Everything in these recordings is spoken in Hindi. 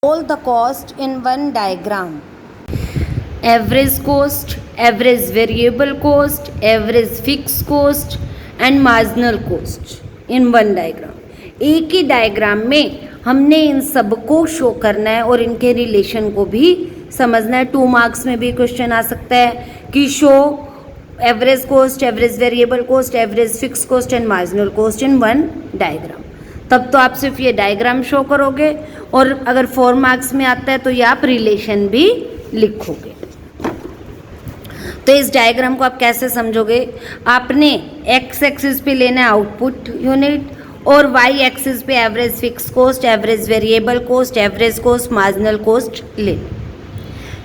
all the cost in one diagram. Average cost, average variable cost, average fixed cost and marginal cost in one diagram. एक ही डायग्राम में हमने इन सबको शो करना है और इनके रिलेशन को भी समझना है. 2 मार्क्स में भी क्वेश्चन आ सकता है कि show average cost, average variable cost, average fix cost and marginal cost in one diagram. तब तो आप सिर्फ ये डायग्राम शो करोगे और अगर 4 मार्क्स में आता है तो ये आप रिलेशन भी लिखोगे. तो इस डायग्राम को आप कैसे समझोगे? आपने एक्स एक्सिस पे लेना है आउटपुट यूनिट और वाई एक्सिस पे average fix cost, average variable cost, average cost, marginal cost लेना.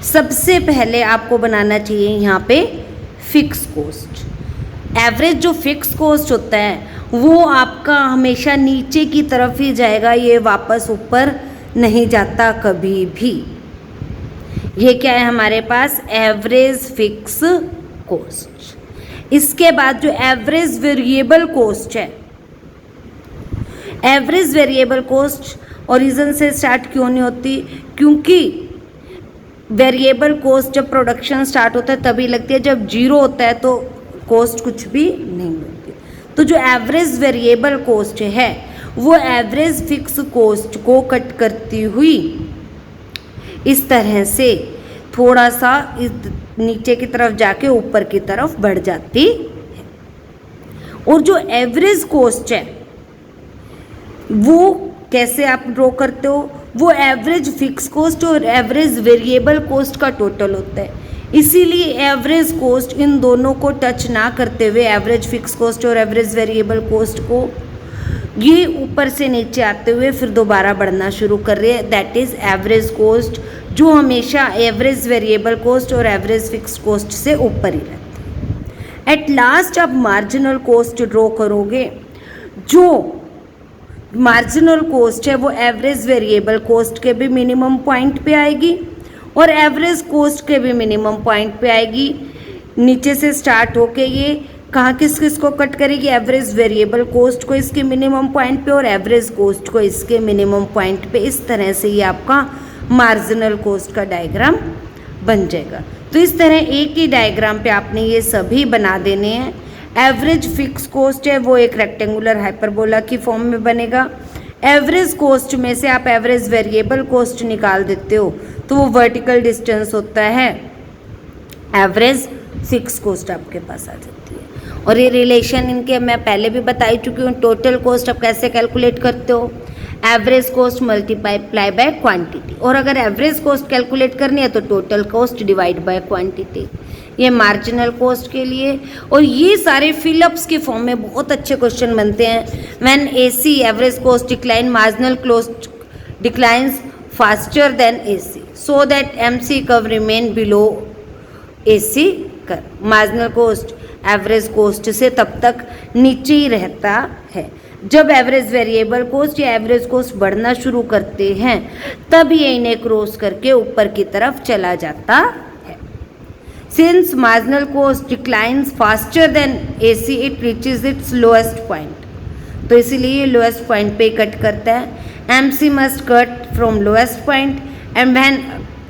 सबसे पहले आपको बनाना चाहिए यहाँ पे फिक्स कोस्ट. एवरेज जो फिक्स कोस्ट होता है वो आपका हमेशा नीचे की तरफ ही जाएगा, ये वापस ऊपर नहीं जाता कभी भी. ये क्या है हमारे पास? Average fix coast. इसके बाद जो एवरेज वेरिएबल कोस्ट है, एवरेज वेरिएबल कोस्ट ओरिजिन से स्टार्ट क्यों नहीं होती? क्योंकि वेरिएबल कोस्ट जब प्रोडक्शन स्टार्ट होता है तभी लगती है, जब जीरो होता है तो कोस्ट कुछ भी नहीं मिलती. तो जो एवरेज वेरिएबल कोस्ट है वो एवरेज फिक्स कोस्ट को कट करती हुई इस तरह से थोड़ा सा इस नीचे की तरफ जाके ऊपर की तरफ बढ़ जाती है. और जो एवरेज कोस्ट है वो कैसे आप ड्रॉ करते हो? वो एवरेज फिक्स कोस्ट और एवरेज वेरिएबल कोस्ट का टोटल होता है. इसीलिए एवरेज कोस्ट इन दोनों को टच ना करते हुए, एवरेज फिक्स कोस्ट और एवरेज वेरिएबल कोस्ट को, ये ऊपर से नीचे आते हुए फिर दोबारा बढ़ना शुरू कर रही है. दैट इज एवरेज कोस्ट, जो हमेशा एवरेज वेरिएबल कोस्ट और एवरेज फिक्स कोस्ट से ऊपर ही रहती है. एट लास्ट आप मार्जिनल कोस्ट ड्रॉ करोगे. जो मार्जिनल कोस्ट है वो एवरेज वेरिएबल कोस्ट के भी मिनिमम पॉइंट पे आएगी और एवरेज कोस्ट के भी मिनिमम पॉइंट पे आएगी. नीचे से स्टार्ट होके ये कहाँ किस किस को कट करेगी? एवरेज वेरिएबल कोस्ट को इसके मिनिमम पॉइंट पे और एवरेज कोस्ट को इसके मिनिमम पॉइंट पे. इस तरह से ये आपका मार्जिनल कोस्ट का डायग्राम बन जाएगा. तो इस तरह एक ही डायग्राम पे आपने ये सभी बना देने हैं. एवरेज फिक्स कोस्ट है वो एक रेक्टेंगुलर हाइपरबोला की फॉर्म में बनेगा. एवरेज कोस्ट में से आप एवरेज वेरिएबल कोस्ट निकाल देते हो तो वो वर्टिकल डिस्टेंस होता है. एवरेज फिक्स कोस्ट आपके पास आ जाती है. और ये रिलेशन इनके मैं पहले भी बता ही चुकी हूँ. टोटल कोस्ट आप कैसे कैलकुलेट करते हो? Average cost multiply by quantity. और अगर एवरेज कोस्ट कैलकुलेट करनी है तो total cost divide by quantity. ये मार्जिनल कोस्ट के लिए. और ये सारे फिलअप्स के फॉर्म में बहुत अच्छे क्वेश्चन बनते हैं. When AC average cost decline, marginal cost declines faster than AC, so that MC curve remain below AC curve. Marginal cost average cost से तब तक नीचे ही रहता है. जब एवरेज वेरिएबल कोस्ट या एवरेज कोस्ट बढ़ना शुरू करते हैं तब ये इन्हें क्रॉस करके ऊपर की तरफ चला जाता है. Since marginal cost declines faster than AC, it reaches its lowest point. तो इसीलिए लोएस्ट पॉइंट पे कट करता है. MC must cut from lowest point and when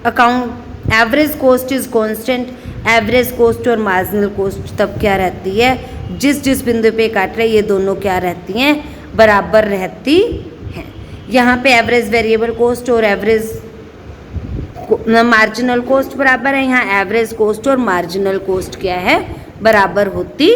account average cost is constant, average cost और मार्जिनल कोस्ट तब क्या रहती है? जिस जिस बिंदु पे काट रहे ये दोनों क्या रहती हैं? बराबर रहती हैं. यहाँ पे एवरेज वेरिएबल कोस्ट और एवरेज मार्जिनल कोस्ट बराबर है. यहाँ एवरेज कोस्ट और मार्जिनल कोस्ट क्या है? बराबर होती